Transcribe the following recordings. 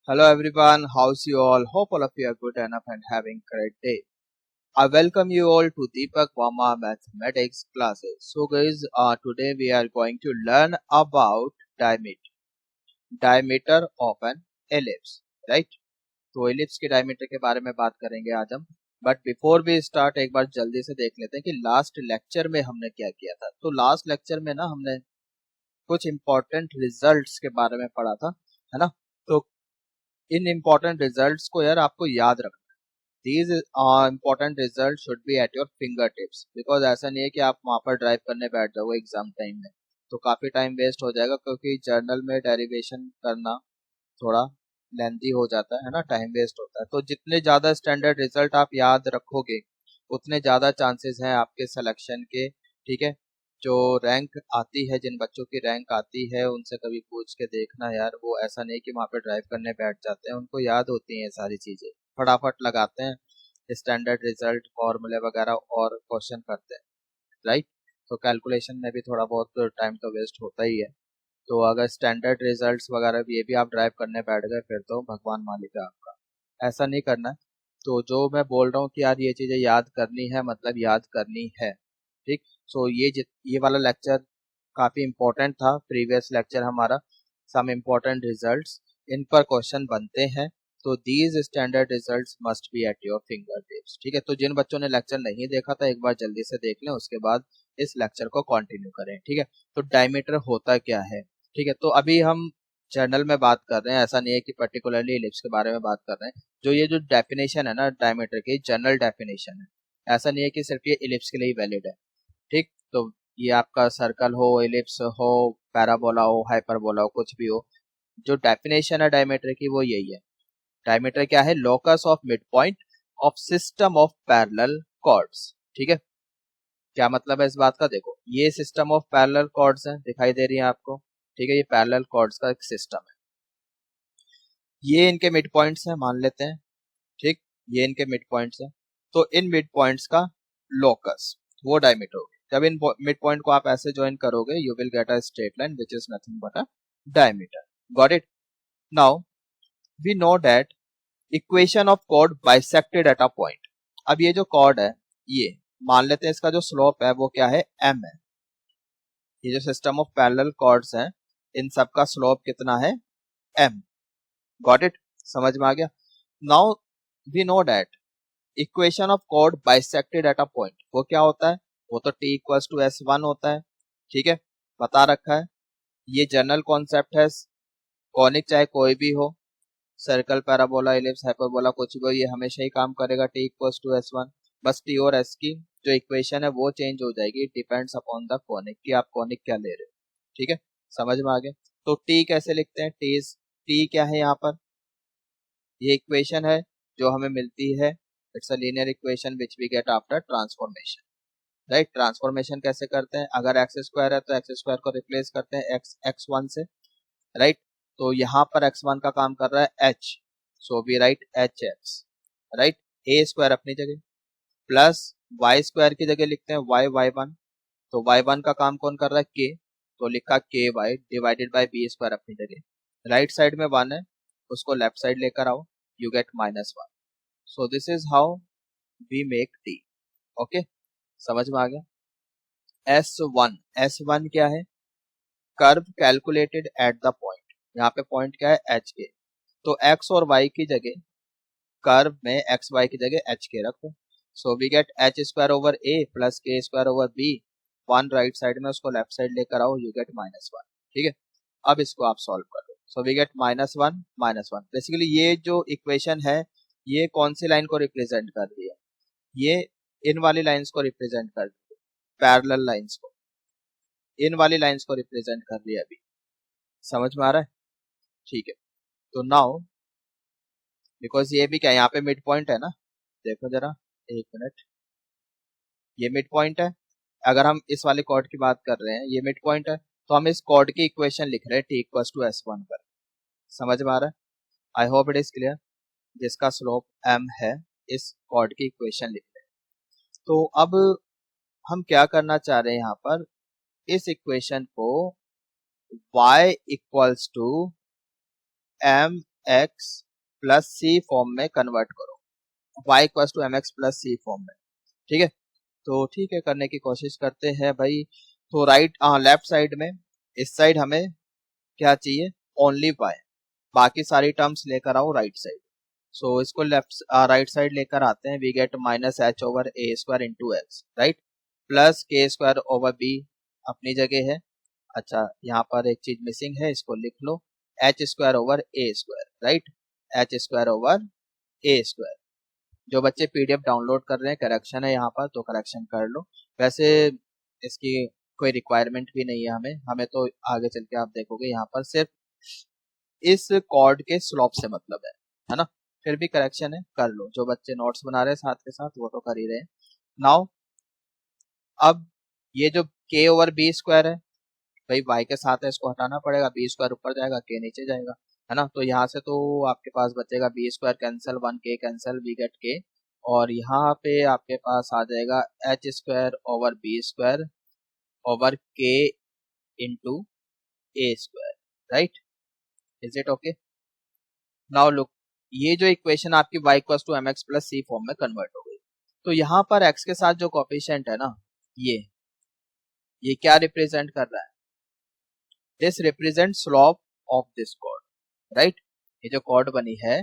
Hello everyone, how's you all? Hope all of you are good enough and having great day. I welcome you all to Deepak Verma Mathematics classes. So guys, today we are going to learn about diameter of an ellipse, right? तो ellipse के diameter के बारे में बात करेंगे आज हम. But before we start एक बार जल्दी से देख लेते हैं कि लास्ट लेक्चर में हमने क्या किया था. तो लास्ट लेक्चर में ना हमने कुछ इंपॉर्टेंट रिजल्ट्स के बारे में पढ़ा था, है ना. तो इन इम्पोर्टेंट रिजल्ट्स को यार आपको याद रखना. These important result should be at your finger tips, because ऐसा नहीं है कि आप वहां पर ड्राइव करने बैठ जाओगे एग्जाम टाइम में, तो काफी टाइम वेस्ट हो जाएगा, क्योंकि जर्नल में डेरिवेशन करना थोड़ा लेंथी हो जाता है ना, टाइम वेस्ट होता है. तो जितने ज्यादा स्टैंडर्ड रिजल्ट आप याद रखोगे उतने ज्यादा चांसेस हैं आपके सिलेक्शन के. ठीक है, जो रैंक आती है, जिन बच्चों की रैंक आती है उनसे कभी पूछ के देखना यार, वो ऐसा नहीं कि वहाँ पे ड्राइव करने बैठ जाते हैं, उनको याद होती हैं सारी चीजें, फटाफट लगाते हैं स्टैंडर्ड रिजल्ट फॉर्मूले वगैरह और क्वेश्चन करते हैं, राइट. तो कैलकुलेशन में भी थोड़ा बहुत टाइम तो वेस्ट होता ही है. तो अगर स्टैंडर्ड रिजल्ट्स वगैरह ये भी आप ड्राइव करने बैठ गए फिर तो भगवान मालिक है आपका. ऐसा नहीं करना है. तो जो मैं बोल रहा हूँ कि यार ये चीजें याद करनी है, मतलब याद करनी है. ठीक. सो ये वाला लेक्चर काफी इम्पोर्टेंट था. प्रीवियस लेक्चर हमारा सम इम्पोर्टेंट रिजल्ट्स, इन पर क्वेश्चन बनते हैं. तो these standard results must be at your finger tips. ठीक है, तो जिन बच्चों ने लेक्चर नहीं देखा था एक बार जल्दी से देख लें, उसके बाद इस लेक्चर को कंटिन्यू करें. ठीक है, तो डायमीटर होता क्या है. ठीक है, तो अभी हम जर्नल में बात कर रहे हैं, ऐसा नहीं है कि पर्टिकुलरली इलिप्स के बारे में बात कर रहे हैं. जो ये जो डेफिनेशन है ना डायमीटर की, जनरल डेफिनेशन है. ऐसा नहीं है कि सिर्फ ये इलिप्स के लिए ही वैलिड है. ठीक. तो ये आपका सर्कल हो, इलिप्स हो, पैराबोला हो, हाइपरबोला हो, कुछ भी हो, जो डेफिनेशन है डायमीटर की वो यही है. डायमीटर क्या है? Locus of mid point of system of parallel chords. ठीक है, क्या मतलब है इस बात का? देखो, ये सिस्टम ऑफ पैरेलल कॉर्ड्स हैं, दिखाई दे रही है आपको. ठीक है, ये पैरेलल कॉर्ड्स का एक सिस्टम है. ये इनके मिड पॉइंट्स हैं, मान लेते हैं. ठीक, ये इनके मिड पॉइंट्स हैं. तो इन मिड पॉइंट्स का लोकस वो डायमीटर होगा. जब इन मिड पॉइंट को आप ऐसे ज्वाइन करोगे you will get a straight line which is nothing but a diameter. Got it. Now we know that equation of chord bisected at a point. अब ये जो कॉर्ड है, ये मान लेते हैं इसका जो स्लोप है वो क्या है? m है. ये जो सिस्टम ऑफ पैरेलल कॉर्ड्स हैं इन सब का स्लोप कितना है? m. Got it. समझ में आ गया. Now we know that equation of chord bisected at a point वो क्या होता है? वो तो t इक्वल्स टू s1 होता है. ठीक है, बता रखा है. ये जनरल कॉन्सेप्ट है. कॉनिक चाहे कोई भी हो, सर्कल, पैराबोला, इलिप्स, हाइपरबोला, कुछ भी हो, ये हमेशा ही काम करेगा t इक्वल्स टू s1. बस t और s की जो इक्वेशन है वो चेंज हो जाएगी, डिपेंड्स अपॉन द कॉनिक कि आप कॉनिक क्या ले रहे हो. ठीक है, समझ में आ गया. तो t कैसे लिखते हैं? t क्या है यहाँ पर? ये इक्वेशन है जो हमें मिलती है. It's a linear equation which we get after transformation. Right. Transformation कैसे करते हैं? अगर एक्स स्क्वायर है तो एक्स स्क्वायर को रिप्लेस करते हैं x1 से. राइट. तो यहाँ पर x1 का काम कर रहा है h, so we write hx. Right. a square अपनी जगह प्लस y स्क्वायर की जगह लिखते हैं y1. तो y1 का काम कौन कर रहा है? k, तो लिखा ky divided by b square अपनी जगह. राइट साइड में 1 है, उसको लेफ्ट साइड लेकर आओ, you get -1. So this is how we make t. Okay, समझ में आ गया. S1 क्या है? Curve calculated at the point. यहाँ पे पॉइंट क्या है? एच के. तो x और y की जगह, कर्व में एक्स वाई की जगह एच के रखो. So we get H square over A plus K square over B. 1 right side में, उसको लेफ्ट साइड लेकर आओ, यू गेट -1. ठीक है, अब इसको आप सॉल्व कर दो. सो वी गेट -1. बेसिकली ये जो इक्वेशन है ये कौन सी लाइन को रिप्रेजेंट कर रही है? ये इन वाली लाइंस को रिप्रेजेंट कर रही है, पैरेलल लाइंस को, इन वाली लाइंस को रिप्रेजेंट कर रही है. अभी समझ में आ रहा है? ठीक है. तो नाउ बिकॉज ये भी क्या, यहाँ पे मिड पॉइंट है ना, देखो जरा, एक मिनट, ये मिड पॉइंट है. अगर हम इस वाले कॉर्ड की बात कर रहे हैं, ये मिड पॉइंट है, तो हम इस कॉर्ड की इक्वेशन लिख रहे हैं t इक्वल्स टू s1 पर. समझ में आ रहा है? आई होप इट इज क्लियर. जिसका स्लोप m है, इस कॉर्ड की इक्वेशन लिख रहे हैं. तो अब हम क्या करना चाह रहे हैं यहाँ पर? इस इक्वेशन को y equals to m X plus C form में कन्वर्ट करो, Y equal to M X plus C form में। ठीक है, तो ठीक है, करने की कोशिश करते हैं भाई। तो लेफ्ट साइड में, इस साइड हमें क्या चाहिए, ओनली वाई, बाकी सारी टर्म्स लेकर आओ राइट साइड। सो इसको राइट साइड लेकर आते हैं, we get minus H over A square into X, right, plus K square over B अपनी जगह है। अच्छा, यहाँ पर एक चीज मिसिंग है, इसको लिख लो, एच स्क्वायर ओवर ए square, right, H square over ए स्क्वायर। जो बच्चे पीडीएफ डाउनलोड कर रहे हैं, करेक्शन है यहाँ पर, तो करेक्शन कर लो। वैसे इसकी कोई रिक्वायरमेंट भी नहीं है हमें, तो आगे चल के आप देखोगे यहाँ पर सिर्फ इस कॉर्ड के स्लोप से मतलब है ना। फिर भी करेक्शन है, कर लो। जो बच्चे नोट्स बना रहे हैं साथ के साथ, वो तो कर ही रहे हैं। नाउ अब ये जो के ओवर बी स्क्वायर है, भाई वाई के साथ है, इसको हटाना पड़ेगा, बी स्क्वायर ऊपर जाएगा, के नीचे जाएगा, है ना। तो यहाँ से तो आपके पास बचेगा B square cancel, one K cancel, we get K, और यहाँ पे आपके पास आ जाएगा H square over B square over K into A square, right. Is it okay? Now look, ये जो इक्वेशन आपकी y equal to M X plus C form में कन्वर्ट हो गई। तो यहाँ पर x के साथ जो कोफिशिएंट है ना, ये क्या रिप्रेजेंट कर रहा है, this represent slope of this cord, right. ये जो कॉर्ड बनी है,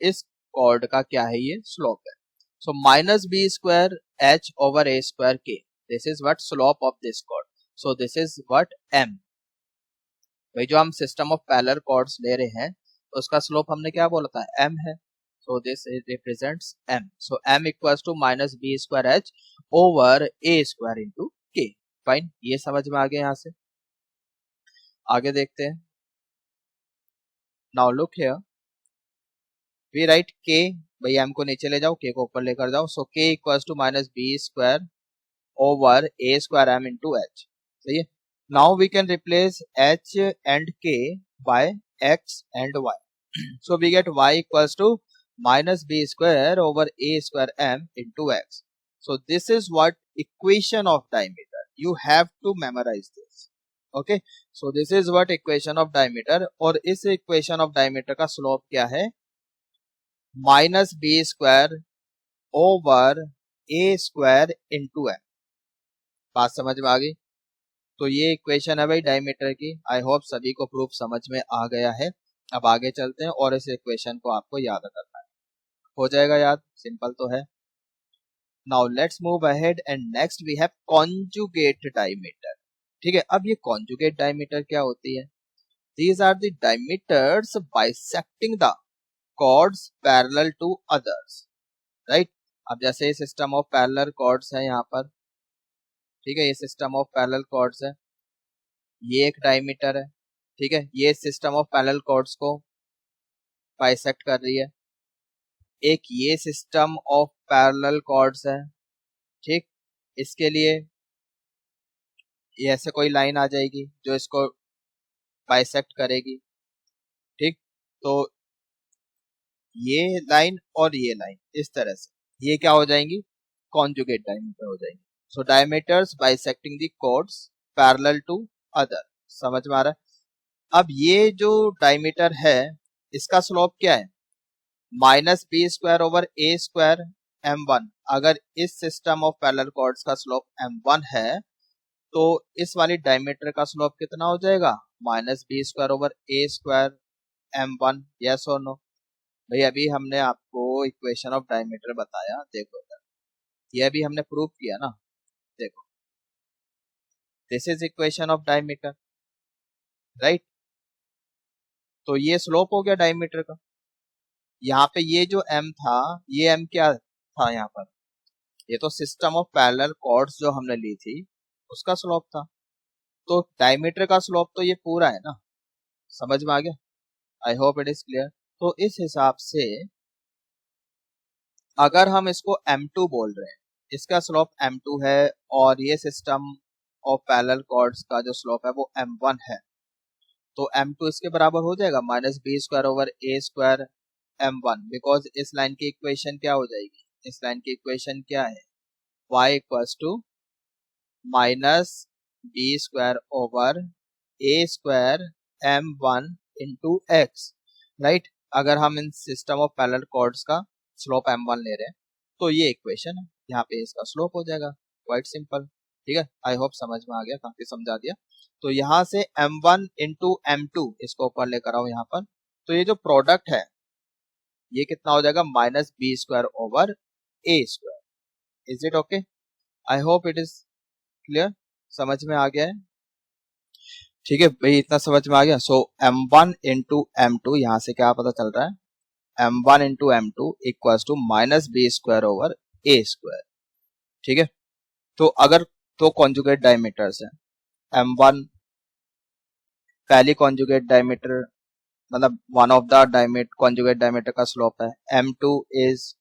इस कॉर्ड का क्या है, ये स्लोप है। So minus B square H over A square K, this is what slope of this chord. So this is what m। भाई जो हम सिस्टम ऑफ पैरेलल कॉर्ड्स ले रहे हैं, तो उसका स्लोप हमने क्या बोला था, m है। So this represents m। So m equals to minus B square H over A square into K. Fine, ये समझ में आ गया। यहाँ से आगे देखते हैं। Now look here, we write K, भाई m को नीचे ले जाओ, k को ऊपर लेकर जाओ। So k equals to minus B square over A square m into H. सही है। Now we can replace h and k by x and y. So we get y equals to minus b square over a square m into x. So this is what equation of diameter. You have to memorize this. Okay. So this is what equation of diameter. और इस equation of diameter का slope क्या है, minus b square over a square into m. बात समझ में आ गई? तो ये इक्वेशन है भाई डायमीटर की। आई होप सभी को प्रूफ समझ में आ गया है। अब आगे चलते हैं और इस इक्वेशन को आपको याद करना है। हो जाएगा याद, सिंपल तो है। Now let's move ahead and next we have conjugate diameter. ठीक है, अब ये कॉन्जुगेट डायमीटर क्या होती है? These are the diameters bisecting the chords parallel to others, right. अब जैसे सिस्टम ऑफ पैरेलल कॉर्ड्स है यहाँ पर, ठीक है, ये सिस्टम ऑफ पैरेलल कॉर्ड्स है, ये एक डायमीटर है। ठीक है, ये सिस्टम ऑफ पैरेलल कॉर्ड्स को बाइसेक्ट कर रही है। एक ये सिस्टम ऑफ पैरेलल कॉर्ड्स है, ठीक, इसके लिए ये ऐसे कोई लाइन आ जाएगी जो इसको बाइसेक्ट करेगी। ठीक, तो ये लाइन और ये लाइन इस तरह से, ये क्या हो जाएंगी, कॉन्जुगेट डायमीटर हो जाएंगी। So diameters bisecting the chords parallel to other. समझ में आ रहा है? अब ये जो डायमीटर है, इसका स्लोप क्या है, माइनस बी स्क्वायर ओवर ए स्क्वायर m1। अगर इस सिस्टम ऑफ पैरेलल कॉर्ड्स का स्लोप m1 है, तो इस वाली डायमीटर का स्लोप कितना हो जाएगा, माइनस बी स्क्वायर ओवर ए स्क्वायर m1। यस और नो? भाई अभी हमने आपको इक्वेशन ऑफ डायमीटर बताया, देखो ये अभी हमने प्रूव किया ना, देखो this is equation of diameter, right. तो ये स्लोप हो गया डायमीटर का। यहाँ पे ये जो m था, ये m क्या था यहाँ पर, ये तो सिस्टम ऑफ पैरेलल कॉर्ड्स जो हमने ली थी उसका स्लोप था। तो डायमीटर का स्लोप तो ये पूरा है ना, समझ में आ गया? I hope it is clear. तो इस हिसाब से अगर हम इसको m2 बोल रहे हैं, इसका स्लोप m2 है, और ये सिस्टम ऑफ पैरेलल कॉर्ड्स का जो स्लोप है वो m1 है, तो m2 इसके बराबर हो जाएगा minus B square over A square m1। Because इस लाइन की इक्वेशन क्या हो जाएगी, इस लाइन की इक्वेशन क्या है, y equals to minus B square over A square m1 into X, right. अगर हम इन सिस्टम ऑफ पैरेलल कॉर्ड्स का स्लोप m1 ले रहे हैं तो ये इक्वेशन है, यहाँ पे इसका स्लोप हो जाएगा, क्वाइट सिंपल। ठीक है, आई होप समझ में आ गया, काफी समझा दिया। तो यहाँ से m1 इंटू m2 इसको ऊपर लेकर आओ यहाँ पर, तो ये जो प्रोडक्ट है ये कितना हो जाएगा, minus B square over A square. Is it okay? I hope it is clear, समझ में आ गया है। ठीक है भाई, इतना समझ में आ गया। सो m1 इंटू m2 यहाँ से क्या पता चल रहा है, m1 into m2 equals to minus B square over A square. ठीक है, तो अगर तो कॉन्जुगेट डायमीटर्स है, m1 पहली कॉन्जुगेट डायमीटर मतलब one of the conjugate diameter का स्लोप है, m2 is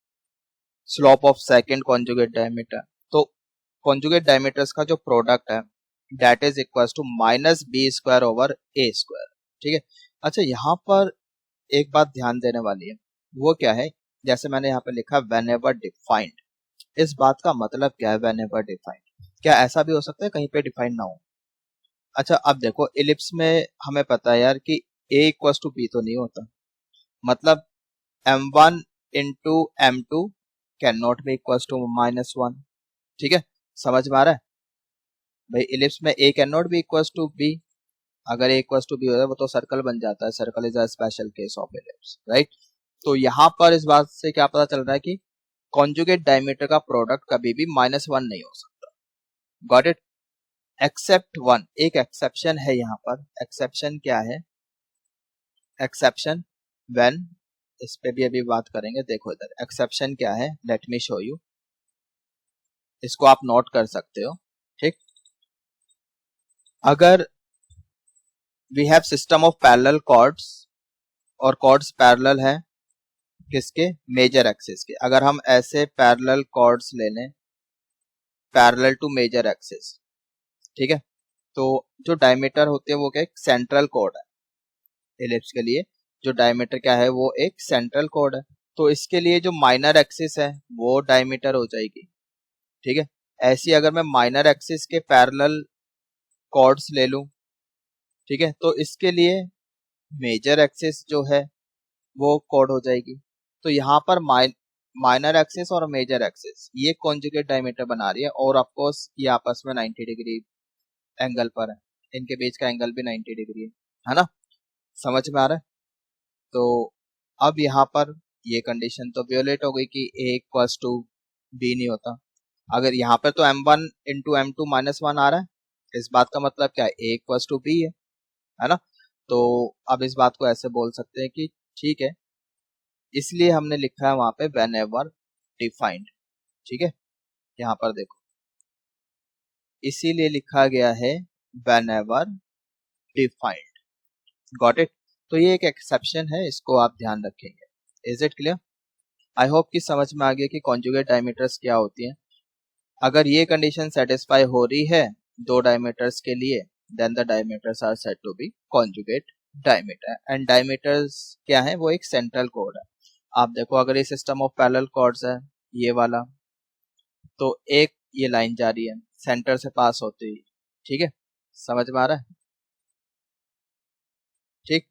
slope of second conjugate diameter. तो कॉन्जुगेट डायमीटर्स का जो प्रोडक्ट है that is equals to minus B square over A square. ठीक है, अच्छा यहाँ पर एक बात ध्यान देने वाली है, वो क्या है, जैसे मैंने यहाँ पे लिखा व्हेनेवर डिफाइंड, इस बात का मतलब क्या है व्हेनेवर डिफाइंड? क्या ऐसा भी हो सकता है कहीं पे डिफाइंड ना हो? अच्छा अब देखो, इलिप्स में हमें पता है यार कि a इक्वल्स टू बी तो नहीं होता, मतलब m1 into m2 can not be equals to -1। ठीक है, समझ में आ रहा है भाई, इलिप्स में a can not be equals to b, अगर a इक्वल्स टू b हो जाए वो तो सर्कल बन जाता है, circle is a special case of ellipse, right. तो यहाँ पर इस बात से क्या पता चल रहा है कि कॉन्जुगेट डायमीटर का प्रोडक्ट कभी भी -1 नहीं हो सकता। Got it? एक्सेप्ट वन, एक एक्सेप्शन है यहाँ पर। एक्सेप्शन क्या है? एक्सेप्शन व्हेन, इस पे भी अभी बात करेंगे। देखो इधर एक्सेप्शन क्या है, लेट मी शो यू, इसको आप नोट कर सकते हो। ठीक, अगर we have system of parallel chords और कॉर्ड्स पैरेलल है किसके, मेजर एक्सिस के, अगर हम ऐसे पैरेलल कॉर्ड्स ले लें पैरेलल टू मेजर एक्सिस, ठीक है, तो जो डायमीटर होते हैं वो क्या, एक सेंट्रल कॉर्ड है। इलिप्स के लिए जो डायमीटर क्या है, वो एक सेंट्रल कॉर्ड है, तो इसके लिए जो माइनर एक्सिस है वो डायमीटर हो जाएगी। ठीक है, ऐसी अगर मैं माइनर एक्सिस के पैरेलल कॉर्ड्स ले लूं, ठीक है, तो इसके लिए मेजर एक्सिस जो है वो कॉर्ड हो जाएगी। तो यहाँ पर माइनर एक्सिस और मेजर एक्सिस ये कॉन्जुगेट डायमीटर बना रही है, और ऑफकोर्स ये आपस में 90 डिग्री एंगल पर है, इनके बीच का एंगल भी 90 डिग्री है ना, समझ में आ रहा है। तो अब यहाँ पर ये कंडीशन तो वियोलेट हो गई कि a इक्वल्स टू बी नहीं होता। अगर यहाँ पर तो m1 इंटू m2 -1 आ रहा है, इस बात का मतलब क्या है, a इक्वल्स टू बी है ना। तो अब इस बात को ऐसे बोल सकते हैं कि ठीक है, इसलिए हमने लिखा है वहां पे व्हेनेवर डिफाइंड। ठीक है, यहाँ पर देखो इसीलिए लिखा गया है व्हेनेवर डिफाइंड। Got it? तो ये एक एक्सेप्शन है, इसको आप ध्यान रखेंगे। Is it clear? I hope कि समझ में आ गया कि कॉन्जुगेट डायमीटर्स क्या होती हैं। अगर ये कंडीशन सेटिस्फाई हो रही है दो डायमीटर्स के लिए, then the diameters are said to be conjugate diameter. And diameters क्या है, वो एक सेंट्रल कोड है। आप देखो अगर ये सिस्टम ऑफ पैरेलल कॉर्ड्स है ये वाला, तो एक ये लाइन जा रही है सेंटर से पास होती हुई। ठीक है, समझ में आ रहा है? ठीक,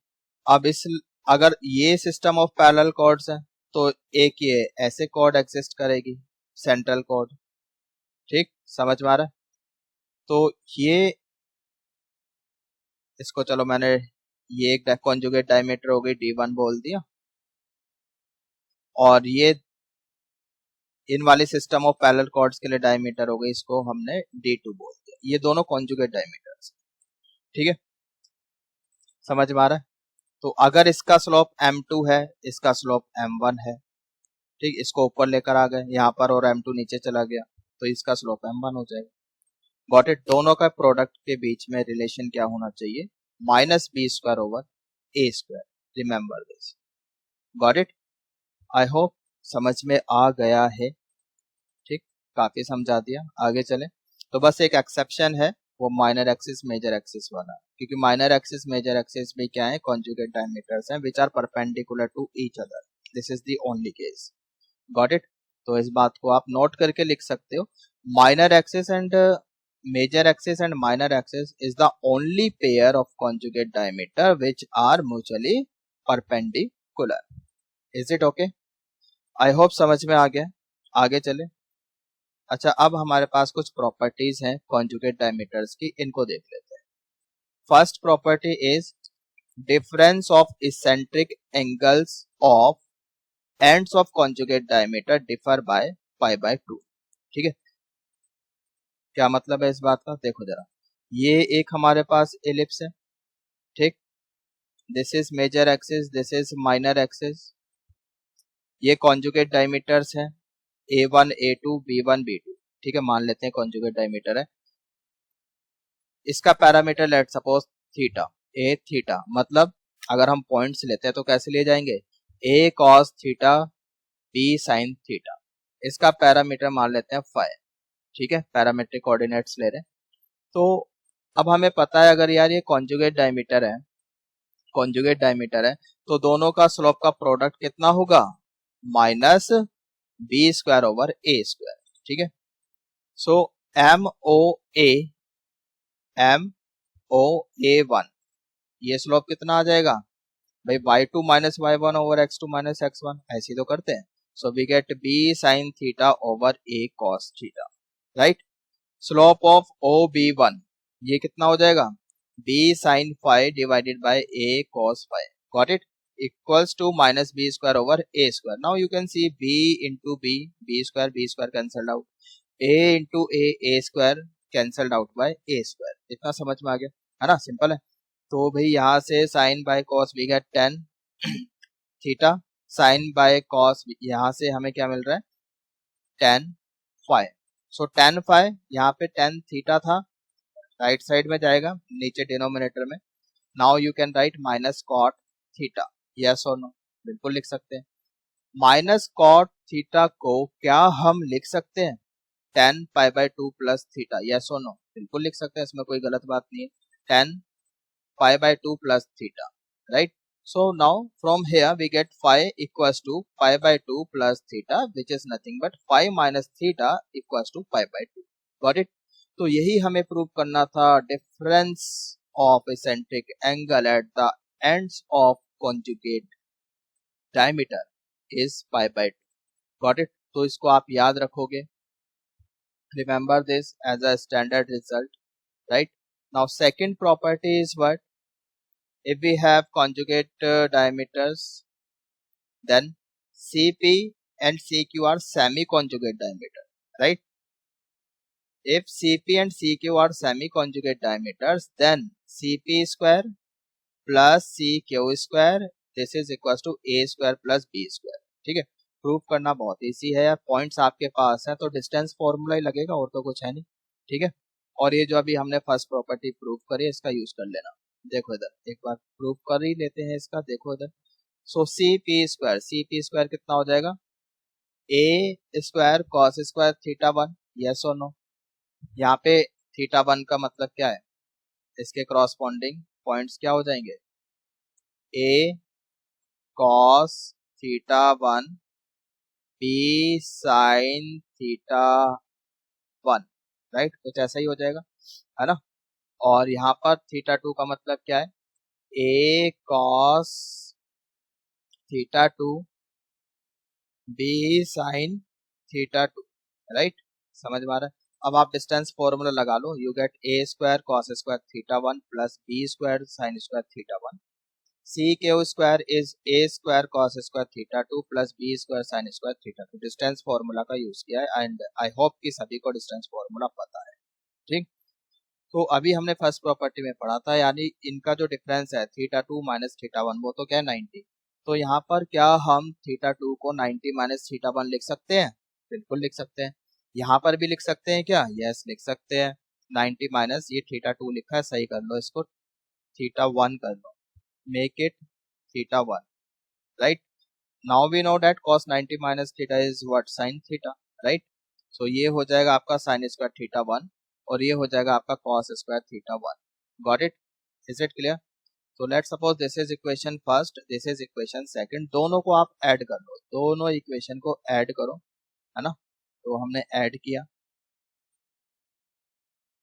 अब इस अगर ये सिस्टम ऑफ पैरेलल कॉर्ड्स है तो एक ये ऐसे कॉर्ड एग्जिस्ट करेगी, सेंट्रल कॉर्ड। ठीक, समझ में आ रहा है? तो ये इसको चलो मैंने ये एक कॉन्जुगेट डायमीटर हो गई D1 बोल दिया, और ये इन वाली सिस्टम ऑफ पैरेलल कॉर्ड्स के लिए डायमीटर हो गई, इसको हमने D2 बोल दिया। ये दोनों कॉन्जुगेट डायमीटर्स। ठीक है, समझ में आ रहा है? तो अगर इसका स्लोप m2 है, इसका स्लोप m1 है, ठीक, इसको ऊपर लेकर आ गए यहाँ पर और m2 नीचे चला गया, तो इसका स्लोप m1 हो जाएगा। Got it? दोनों का प्रोडक्ट के बीच में रिलेशन क्या होना चाहिए, minus B square over A square. Remember this. Got it? I hope समझ में आ गया है। ठीक, काफी समझा दिया, आगे चले। तो बस एक एक्सेप्शन है, वो माइनर एक्सिस मेजर एक्सिस वाला, क्योंकि माइनर एक्सिस मेजर एक्सिस में क्या है, कॉन्जुगेट डायमीटर्स हैं which are perpendicular to each other. This is the only case. Got it? तो इस बात को आप नोट करके लिख सकते हो, minor axis and major axis and minor axis is the only pair of conjugate diameter which are mutually perpendicular. Is it okay? I hope समझ में आ गया। आगे चले। अच्छा, अब हमारे पास कुछ प्रॉपर्टीज हैं कॉन्जुगेट डायमीटर्स की, इनको देख लेते हैं। First property is difference of eccentric angles of ends of conjugate diameter differ by pi by 2। ठीक है, क्या मतलब है इस बात का? देखो जरा, ये एक हमारे पास एलिप्स है, ठीक, this is major axis, this is minor axis, ये कॉन्जुगेट डायमीटर्स हैं A1 A2 B1 B2। ठीक है, मान लेते हैं कॉन्जुगेट डायमीटर है। इसका पैरामीटर लेट सपोज थीटा, ए थीटा, मतलब अगर हम पॉइंट्स लेते हैं तो कैसे ले जाएंगे? A cos theta B sin theta. इसका पैरामीटर मान लेते हैं फाई। ठीक है, पैरामेट्रिक कोऑर्डिनेट्स ले रहे हैं। तो अब हमें पता है, अगर यार ये कॉन्जुगेट डायमीटर है, कॉन्जुगेट डायमीटर है, तो दोनों का स्लोप का प्रोडक्ट कितना होगा? माइनस बी स्क्वायर ओवर ए स्क्वायर। ठीक है, सो MOA 1, ये स्लोप कितना आ जाएगा भाई? y2 minus y1 over x2 minus x1, ऐसे तो करते हैं। So we get b sin theta over a cos theta, right. Slope of OB1, ये कितना हो जाएगा? b sin phi divided by a cos phi, got it, equals to minus B square over A square. Now you can see b into b square cancelled out, a into A square cancelled out by a square. इतना समझ में आ गया है ना? Simple है। तो भाई यहाँ से sine by cos we get tan theta, sine by cos यहाँ से हमें क्या मिल रहा है? Tan phi. So tan phi, यहाँ पे टेन थीटा था, राइट साइड में जाएगा नीचे डिनोमिनेटर में। Now you can write minus cot theta, yes और नो? बिल्कुल लिख सकते हैं। माइनस कॉट थीटा को क्या हम लिख सकते हैं? Ten pi by 2 plus theta, yes और नो? बिल्कुल लिख सकते हैं, इसमें कोई गलत बात नहीं है। Ten pi by 2 plus theta, right? So now from here we get phi equals to pi by 2 plus theta, which is nothing but phi minus theta equals to pi by 2, got it? तो यही हमें prove करना था, difference of eccentric angle at the ends of conjugate diameter is pi by 2, got it? तो इसको आप याद रखोगे, remember this as a standard result, right. Now second property is what? If we have conjugate diameters, then CP and CQ are semi-conjugate diameter, right? If CP and CQ are semi-conjugate diameters, then CP square plus CQ square, this is equals to A square plus B square। ठीक है, prove करना बहुत easy है यार, points आपके पास है तो distance formula ही लगेगा, और तो कुछ है नहीं। ठीक है, और ये जो अभी हमने फर्स्ट प्रॉपर्टी प्रूव करी, इसका यूज कर लेना। देखो इधर एक बार प्रूव कर ही लेते हैं इसका, देखो इधर। सो सी पी स्क्वायर कितना हो जाएगा? A square cos square theta 1, yes और नो? यहाँ पे थीटा 1 का मतलब क्या है? इसके क्रॉसपॉन्डिंग पॉइंट्स क्या हो जाएंगे? A cos theta 1 B sine theta 1, right, कुछ ऐसा ही हो जाएगा, है ना? और यहाँ पर थीटा 2 का मतलब क्या है? A cos theta 2 B sine theta 2, right, समझ में आ रहा है? अब आप डिस्टेंस फॉर्मूला लगा लो, you get A square cos square theta 1 plus B square sine square theta 1। C Q square is A square cos square theta 2 plus B square sine square theta 2। Distance formula का use किया है, and I hope कि सभी को distance formula पता है। ठीक, तो अभी हमने फर्स्ट प्रॉपर्टी में पढ़ा था, यानी इनका जो डिफरेंस है थीटा 2 माइनस थीटा 1, वो तो क्या है 90। तो यहाँ पर क्या हम थीटा 2 को 90 माइनस थीटा 1 लिख सकते हैं? बिल्कुल लिख सकते हैं। यहाँ पर भी लिख सकते हैं क्या? यस, लिख सकते हैं। 90 माइनस ये थीटा 2 लिखा है, सही कर लो इसको, थीटा 1 कर लो, make it theta 1, right. Now we know that cos 90 minus theta is what? sin theta, right. So ये हो जाएगा आपका sin स्क्वायर थीटा 1, और ये हो जाएगा आपका cos square theta 1, got it? Is it clear? तो let suppose this is equation first, this is equation second, दोनों को आप ऐड कर लो, दोनों इक्वेशन को ऐड करो, है ना? तो हमने ऐड किया,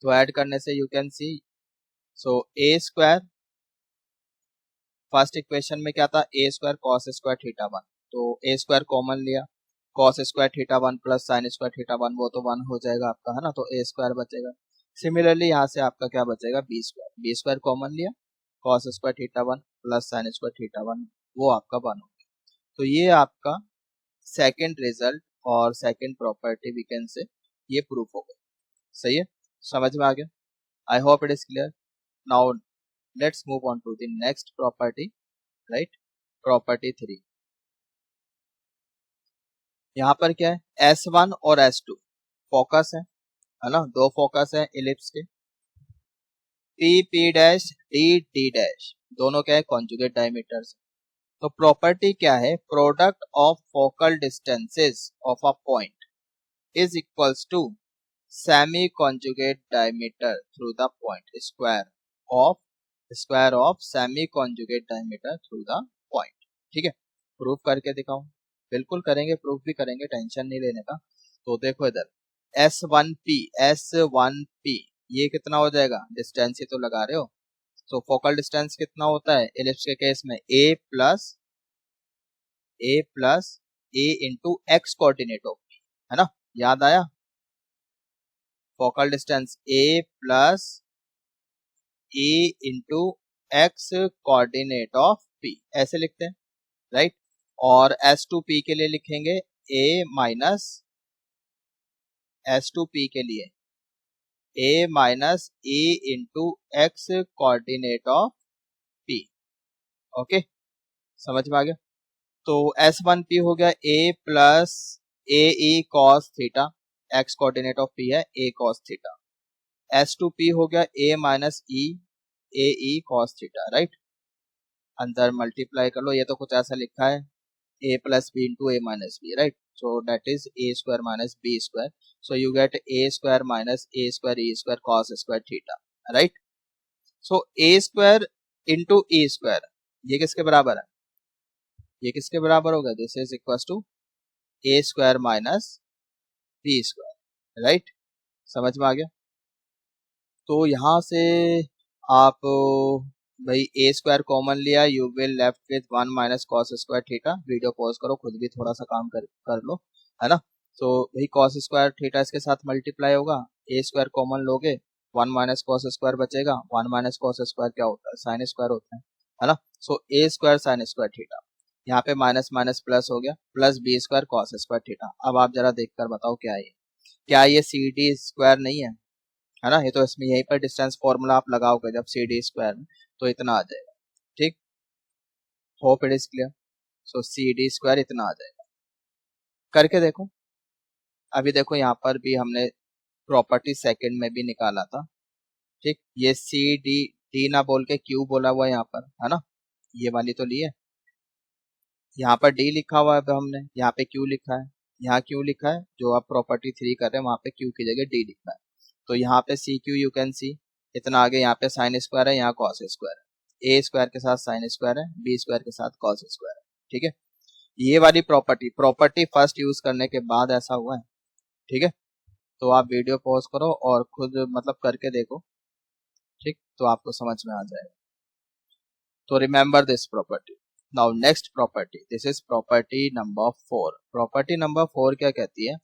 तो ऐड करने से you can see, so A square first equation में क्या था, A square cos square theta one, तो ए स्क्वायर कॉमन लिया, cos square theta one plus sine square theta one, वो तो वन हो जाएगा आपका, है ना, तो ए स्क्वायर बचेगा। सिमिलरली यहाँ से आपका क्या बचेगा, बी स्क्वायर कॉमन लिया, cos square theta one plus sine square theta one, वो आपका वन हो गया। तो ये आपका सेकेंड रिजल्ट और second property we can say ये प्रूफ हो गया। सही है, समझ में आ गया? I hope it is clear. Now let's move on to the next property, right, property 3। यहाँ पर क्या है, S1 और S2 फोकस है ना, दो फोकस है इलिप्स के, P डैश D डैश, दोनों क्या है, कॉन्जुगेट डायमीटर्स। तो प्रॉपर्टी क्या है, product of focal distances of a point is equals to semi conjugate diameter through the point, square of semi conjugate diameter through the point. ठीक है, proof करके दिखाओ, बिल्कुल करेंगे, प्रूफ भी करेंगे, टेंशन नहीं लेने का। तो देखो इधर S1P ये कितना हो जाएगा, डिस्टेंस ही तो लगा रहे हो, तो फोकल डिस्टेंस कितना होता है इलिप्स के केस में, a plus a into x coordinate of p, है ना, याद आया, focal distance a plus a into x coordinate of p, ऐसे लिखते हैं, राइट। और S2P के लिए लिखेंगे a माइनस S2P के लिए a minus a into x coordinate of p। Okay, समझ में आ गया। तो S1P हो गया a plus a e cos theta, x coordinate of p है a कॉस थीटा। S2P हो गया a minus e a e cos theta, right, अंदर मल्टीप्लाई कर लो, ये तो कुछ ऐसा लिखा है a plus b into a minus b, right, so that is a square minus b square, so you get a square minus a square e square cos square theta, right? So a square into e square ये किसके बराबर है, ये किसके बराबर होगा, this is equal to a square minus b square, right? समझ में आ गया। तो यहाँ से आप भाई ए स्क्वायर कॉमन लिया, you will left with 1 minus cos square theta, video pause करो, खुद भी थोड़ा सा काम कर लो, है ना। तो भाई कॉस स्क्वायर थीटा इसके साथ मल्टीप्लाई होगा, ए स्क्वायर कॉमन लोगे, 1 माइनस कॉस स्क्वायर बचेगा, 1 माइनस कॉस स्क्वायर क्या होता है, साइन स्क्वायर होता है ना। सो ए स्क्वायर साइन स्क्वायर थीटा, यहाँ पे माइनस माइनस प्लस हो गया, plus B square cos square theta. अब आप जरा देखकर बताओ क्या ये सी डी स्क्वायर नहीं है ना, ये तो इसमें यहीं पर डिस्टेंस फॉर्मूला आप लगाओगे जब सी डी स्क्वायर में, तो इतना आ जाएगा, ठीक, hope it is clear. So c d square इतना आ जाएगा, करके देखो। अभी देखो यहाँ पर भी हमने प्रॉपर्टी सेकंड में भी निकाला था, ठीक, ये सी डी, डी ना बोल के क्यू बोला हुआ है यहाँ पर, है ना, ये वाली तो ली है, यहाँ पर डी लिखा हुआ है हमने, यहाँ पे क्यू लिखा है, यहाँ क्यू लिखा है, जो आप प्रॉपर्टी 3 कर रहे हैं वहां पे क्यू की जगह डी लिखा है। तो यहाँ पे c q you can see, इतना आगे यहाँ पे साइन स्क्वायर है, यहाँ कॉस स्क्वायर है, ए स्क्वायर के साथ साइन स्क्वायर है, बी स्क्वायर के साथ कॉस स्क्वायर है, ठीक है। ये वाली प्रॉपर्टी फर्स्ट यूज करने के बाद ऐसा हुआ है, ठीक है। तो आप वीडियो पॉज करो और खुद मतलब करके देखो, ठीक, तो आपको समझ में आ जाएगा। तो remember this property. Now next property, this is property number 4। Property number 4 क्या कहती है,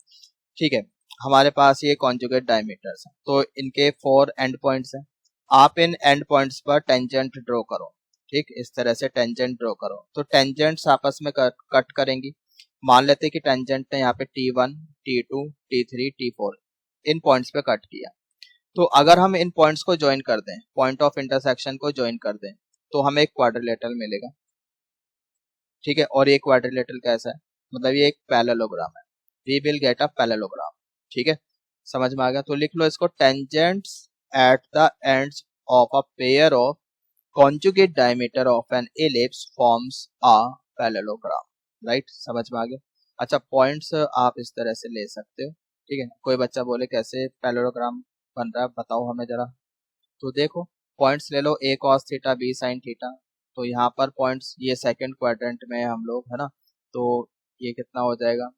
ठीक है, हमारे पास ये कॉन्जुगेट डायमीटर्स हैं, तो इनके 4 एंड पॉइंट्स हैं, आप इन एंड पॉइंट्स पर टेंजेंट ड्रॉ करो, ठीक, इस तरह से टेंजेंट ड्रॉ करो। तो टेंजेंट्स आपस में कट करेंगी, मान लेते हैं कि टेंजेंट ने यहाँ पे T1 T2 T3 T4 इन पॉइंट्स पे कट किया। तो अगर हम इन पॉइंट्स को ज्वाइन कर दें, पॉइंट ऑफ इंटरसेक्शन को ज्वाइन कर दें, तो हमें एक क्वाड्रिलेटरल मिलेगा, ठीक है। और ये क्वाड्रिलेटरल कैसा है, मतलब ये एक पैरेललोग्राम है, we will get a parallelogram, ठीक है, समझ में आ गया। तो लिख लो इसको, tangents at the ends of a pair of conjugate diameter of an ellipse forms a parallelogram, right, समझ में आ गया। अच्छा, पॉइंट्स आप इस तरह से ले सकते हो, ठीक है। कोई बच्चा बोले कैसे पैरेललोग्राम बन रहा है, बताओ हमें जरा। तो देखो, पॉइंट्स ले लो, a cos theta b sin theta, तो यहाँ पर पॉइंट्स ये सेकंड क्वाड्रेंट में हम लोग, है ना, तो ये कितना हो जाएगा,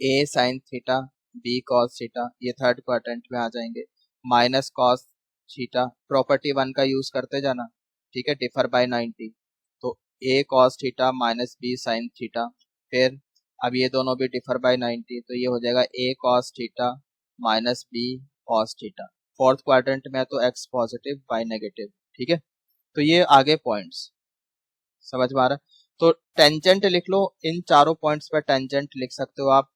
a sin theta b cos theta, ये थर्ड क्वाड्रेंट में आ जाएंगे, माइनस cos थीटा, प्रॉपर्टी 1 का यूज करते जाना, ठीक है, differ by 90, a cos theta minus b sine theta. फिर अब ये दोनों भी डिफर बाय 90, तो ये हो जाएगा A cos theta minus B cos theta. Fourth quadrant में तो एक्स पॉजिटिव वाई नेगेटिव। ठीक है, तो ये आगे पॉइंट्स समझ में आ रहा है। तो टेंजेंट लिख लो, इन चारों पॉइंट्स पे टेंजेंट लिख सकते हो आप,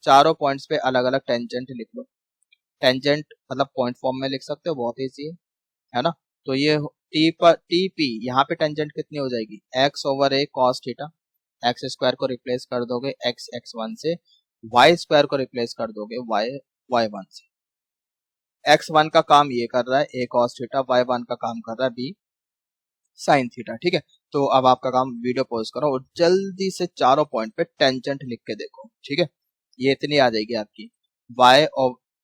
चारों पॉइंट्स पे अलग अलग टेंजेंट लिख लो। टेंजेंट मतलब पॉइंट फॉर्म में लिख सकते हो, बहुत ईजी है ना। तो ये टी पर टी पी, यहाँ पे टेंजेंट कितनी हो जाएगी, x over a cos theta. X square को रिप्लेस कर दोगे एक्स एक्स वन से, वाई स्क्वायर को रिप्लेस कर दोगे वाई वाई वन से। एक्स वन का काम ये कर रहा है A cos theta, Y one का काम कर रहा है बी साइन थीटा। ठीक है, तो अब आपका काम वीडियो पॉज करो और जल्दी से चारों पॉइंट पे टेंजेंट लिख के देखो। ठीक है, ये इतनी आ जाएगी आपकी, y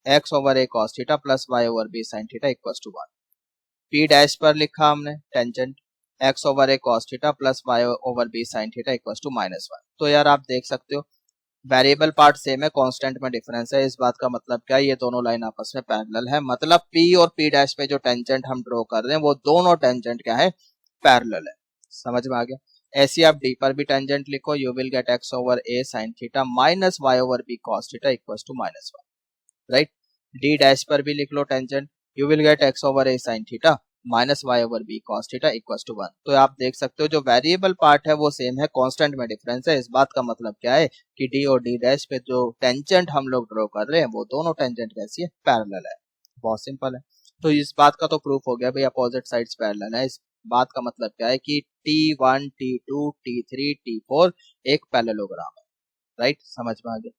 x over a cos theta plus y over b sine theta equal to 1। P dash पर लिखा हमने tangent x over a cos theta plus y over b sine theta equal to -1। तो यार आप देख सकते हो वेरिएबल पार्ट सेम है, कांस्टेंट में डिफरेंस है। इस बात का मतलब क्या है, ये दोनों लाइन आपस में पैरेलल है, मतलब पी और पी डैश पे जो टेंजेंट हम ड्रॉ कर रहे हैं वो दोनों टेंजेंट क्या है, पैरेलल है। समझ में आ गया। ऐसे आप डी पर भी टेंजेंट लिखो, you will get X over A sine theta minus Y over B cos theta equal to -1, राइट। डी डैश पर भी लिख लो tangent, you will get X over A sine theta minus Y over B cos theta equal to 1। तो आप देख सकते हो जो वेरिएबल पार्ट है वो सेम है, कांस्टेंट में डिफरेंस है। इस बात का मतलब क्या है कि डी और डी डैश पे जो टेंजेंट हम लोग ड्रॉ कर रहे हैं वो दोनों टेंजेंट कैसी है, पैरेलल है। बहुत सिंपल है। तो इस बात का तो प्रूफ हो गया भाई, अपोजिट साइड्स पैरेलल है। इस बात का मतलब क्या है कि T1 T2 T3 T4 एक पैरेललोग्राम है, राइट। समझ में आ गया।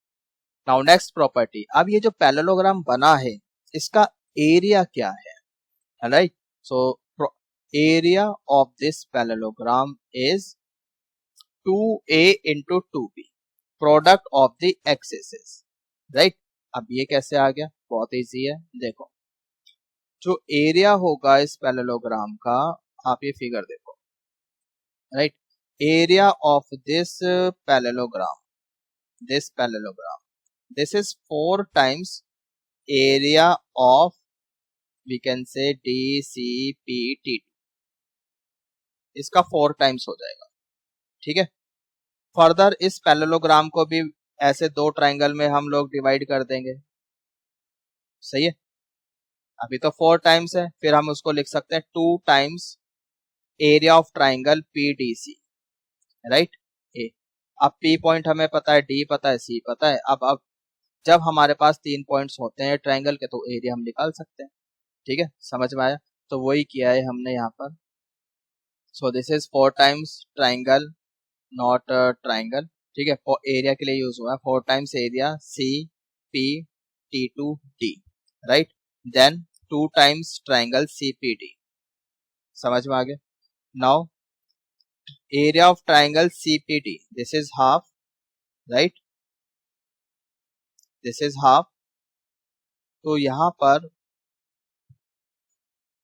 नाउ नेक्स्ट प्रॉपर्टी, अब ये जो पैरेललोग्राम बना है इसका एरिया क्या है, right. So area of this parallelogram is 2a into 2b, product of the axis, right. अब ये कैसे आ गया, बहुत इजी है। देखो जो एरिया होगा इस पैरेललोग्राम का, आप ये फिगर देखो, right. Area of this parallelogram, this parallelogram, this is 4 times area of, we can say DCPT, इसका 4 टाइम्स हो जाएगा। ठीक है, फर्दर इस पैरेललोग्राम को भी ऐसे दो ट्राइंगल में हम लोग डिवाइड कर देंगे, सही है। अभी तो 4 टाइम्स है, फिर हम उसको लिख सकते हैं 2 times area of triangle PDC, right. ए, अब P पॉइंट हमें पता है, D पता है, C पता है। अब जब हमारे पास 3 पॉइंट्स होते हैं ट्राइंगल के तो एरिया हम निकाल सकते हैं। ठीक है, समझ में आया। तो वही किया है हमने यहाँ पर। सो this is 4 times triangle not triangle. ठीक है, फॉर एरिया के लिए यूज हुआ है, 4 times area CPT2D, right. Then 2 times triangle CPD। समझ में आ गया। Now area of triangle CPD, this is half, right, this is half. तो यहाँ पर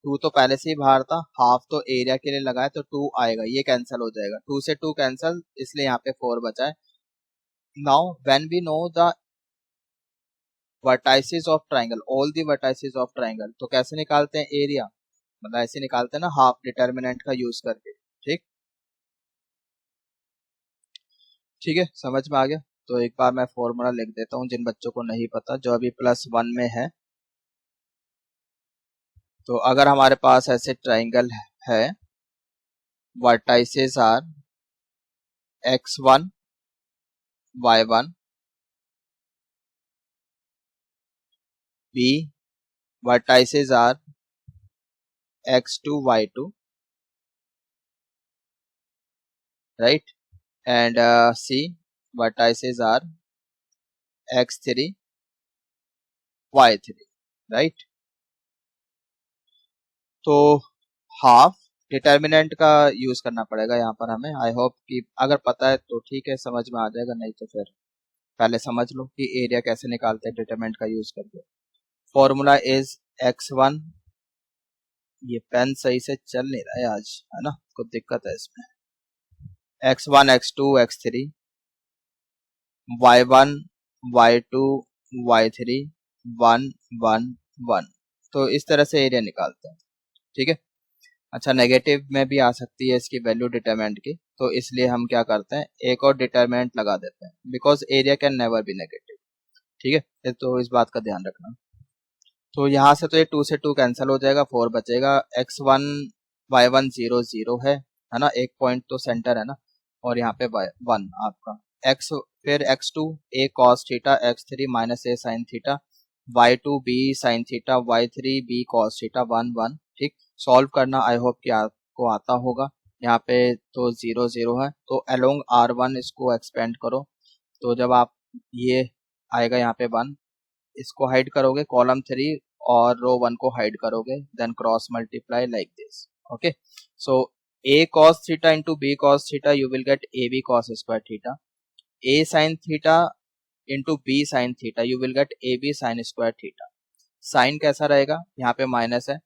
2 तो पहले से ही बाहर था, हाफ तो एरिया के लिए लगाए तो 2 आएगा, ये कैंसिल हो जाएगा, 2 से 2 कैंसिल, इसलिए यहाँ पे 4 बचा है। Now when we know the vertices of triangle, all the vertices of triangle, तो कैसे निकालते हैं एरिया, मतलब ऐसे निकालते हैं ना, हाफ डिटर्मिनेंट का यूज करके। ठीक, ठीक है, समझ में आ गया। तो एक बार मैं फॉर्मूला लिख देता हूँ जिन बच्चों को नहीं पता, जो अभी +1 में है। तो अगर हमारे पास ऐसे ट्राइंगल है, vertices are x1 y1, b vertices are x2 y2, right, and c vertices are x3 y3, right। तो हाफ डिटर्मिनेंट का यूज करना पड़ेगा यहाँ पर हमें। आई होप कि अगर पता है तो ठीक है, समझ में आ जाएगा, नहीं तो फिर पहले समझ लो कि एरिया कैसे निकालते हैं डिटरमिनेंट का यूज करके। फॉर्मूला इज x1, ये पेन सही से चल नहीं रहा है आज, है ना, कुछ दिक्कत है इसमें। x1 x2 x3 y1 y2 y3 1 1 1। तो इस तरह से एरिया निकालते हैं। ठीक है, अच्छा, नेगेटिव में भी आ सकती है इसकी वैल्यू डिटरमिनेंट की, तो इसलिए हम क्या करते हैं, एक और डिटरमिनेंट लगा देते हैं, because area can never be negative. ठीक है, तो इस बात का ध्यान रखना। तो यहाँ से तो ये 2 से 2 कैंसिल हो जाएगा, 4 बचेगा। x1 y1 0 0 है ना, एक पॉइंट तो सेंटर है ना, और यहाँ पे 1 आपका x, फिर x2 a cos theta, x3 minus a sin theta, y2 b sin theta, y3 b cos theta, 1 1। ठीक, सॉल्व करना आई होप कि आपको आता होगा। यहाँ पे तो 0 0 है, तो अलोंग r1 इसको एक्सपेंड करो, तो जब आप ये आएगा यहाँ पे 1, इसको हाइड करोगे कॉलम 3 और रो 1 को हाइड करोगे, then cross multiply like this. Okay, so a cos theta into b cos theta, you will get ab cos square theta, a sin theta into b sin theta, you will get ab sin square theta. Sine कैसा रहेगा, यहाँ पे minus है,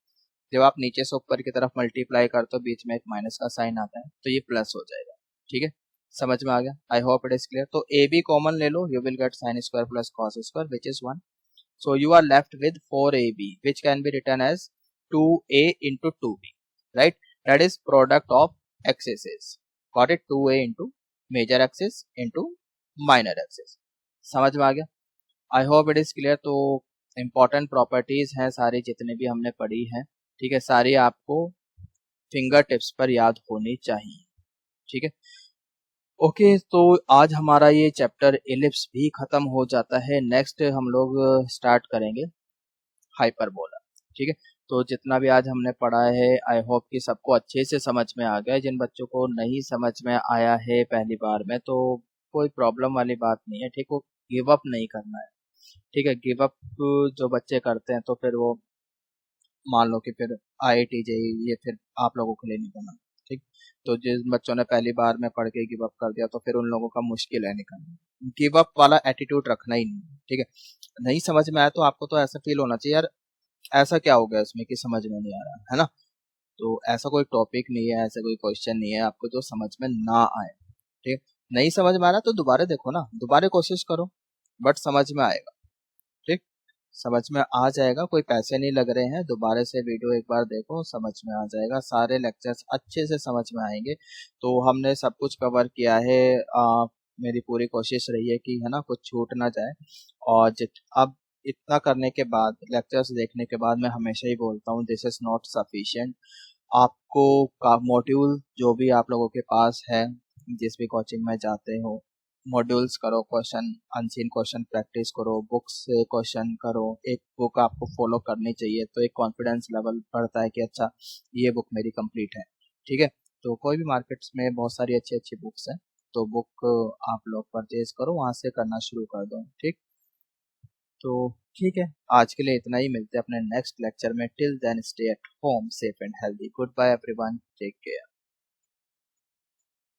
जब आप नीचे से ऊपर की तरफ मल्टीप्लाई करते हो बीच में एक माइनस का साइन आता है, तो ये प्लस हो जाएगा। ठीक है, समझ में आ गया, I hope it is clear. तो ए बी कॉमन ले लो, you will get sine square plus cos square which is 1। So you are left with 4ab, which can be written as 2a into 2b, right? That is product of axes. Got it? 2a into major axis into minor axis. समझ में आ गया? I hope it is clear. तो important properties हैं सारी जितने भी हमने पढ़ी हैं, ठीक है, सारी आपको फिंगर टिप्स पर याद होनी चाहिए। ठीक है, ओके, तो आज हमारा ये चैप्टर एलिप्स भी खत्म हो जाता है। नेक्स्ट हम लोग स्टार्ट करेंगे हाइपरबोला। ठीक है, तो जितना भी आज हमने पढ़ा है आई होप कि सबको अच्छे से समझ में आ गया। जिन बच्चों को नहीं समझ में आया है पहली बार में, तो कोई प्रॉब्लम वाली बात नहीं है। ठीक, वो गिव अप नहीं करना है। ठीक है, गिव अप जो बच्चे करते हैं तो फिर वो मान लो कि फिर IIT जेई ये फिर आप लोगों के लिए नहीं बना। ठीक, तो जिस बच्चों ने पहली बार में पढ़ के गिव अप कर दिया तो फिर उन लोगों का मुश्किल है निकलना। गिव अप वाला एटीट्यूड रखना ही नहीं। ठीक है, नहीं समझ में आया तो आपको तो ऐसा फील होना चाहिए, यार ऐसा क्या हो गया इसमें कि समझ में नहीं आ रहा है ना। तो ऐसा कोई टॉपिक नहीं है, ऐसा कोई क्वेश्चन नहीं है आपको जो समझ में ना आए। ठीक, नहीं समझ में आ रहा तो दोबारा देखो ना, दोबारा कोशिश करो, बट समझ में आएगा। ठीक, समझ में आ जाएगा, कोई पैसे नहीं लग रहे हैं, दोबारा से वीडियो एक बार देखो, समझ में आ जाएगा, सारे लेक्चर्स अच्छे से समझ में आएंगे। तो हमने सब कुछ कवर किया है। मेरी पूरी कोशिश रही है कि है ना कुछ छूट ना जाए। और अब इतना करने के बाद, लेक्चर्स देखने के बाद, मैं हमेशा ही बोलता हूँ दिस इज नॉट सफिशिएंट। आपको का मॉड्यूल जो भी आप लोगों के पास है, जिस भी कोचिंग में जाते हो, मॉड्यूल्स करो, क्वेश्चन अनसीन क्वेश्चन प्रैक्टिस करो, बुक्स से क्वेश्चन करो, एक बुक आपको फॉलो करनी चाहिए, तो एक कॉन्फिडेंस लेवल बढ़ता है कि अच्छा ये बुक मेरी कंप्लीट है। ठीक है, तो कोई भी मार्केट्स में बहुत सारी अच्छी अच्छी बुक्स हैं, तो बुक आप लोग परचेज करो, वहां से करना शुरू कर दो। ठीक, तो ठीक है, आज के लिए इतना ही, मिलते हैं अपने नेक्स्ट लेक्चर में। Till then stay at home safe and healthy. Goodbye everyone, take care.